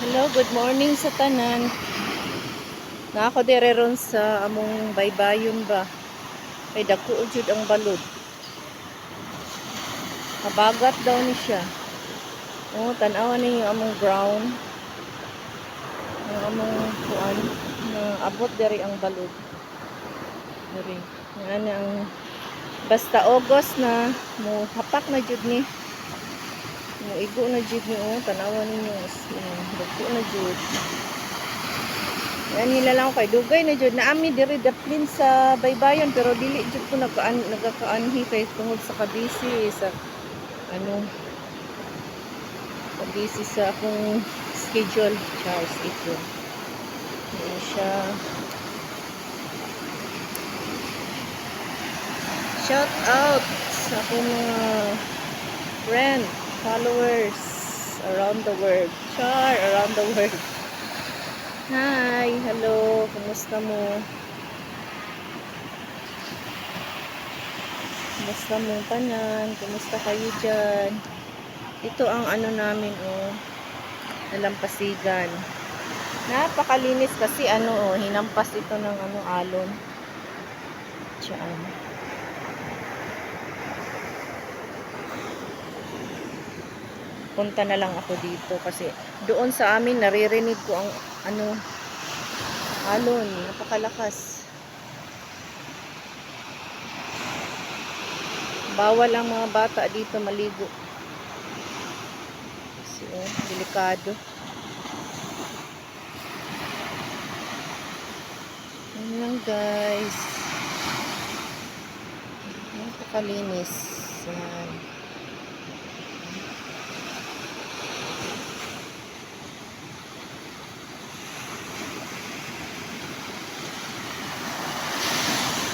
Hello, good morning sa tanan. Na ako dire ron sa among baybayon ba. Kay dako jud ang balod. Kabagat daw ni siya. Oh, tan-awan ninyo among ground. Ang among kuan na abot diri ang balod. Diri. Nga ang basta August na mo hapak na jud ni. Mo igo na jud ni oh, tan-awan ninyo. Dako na jud. Yan nila lang kay dugay na jud na ami diri daplin sa baybayon pero dili jud ko nagakaanhi kay tungod sa kabisi sa kabisi sa akong schedule. Charles ito. Yan siya. Shout out sa akong mga friend, followers around the world. Around the world. Hi, hello, kumusta mo? Kumusta mo tanan? Kumusta kayo dyan? Ito ang namin nalampasigan. Napakalinis kasi hinampas ito ng alon. Diyan. Punta na lang ako dito kasi doon sa amin naririnig ko ang alon, napakalakas. Bawal ang mga bata dito maligo. Kasi delikado. Ayan guys. Napakalinis. Ayan.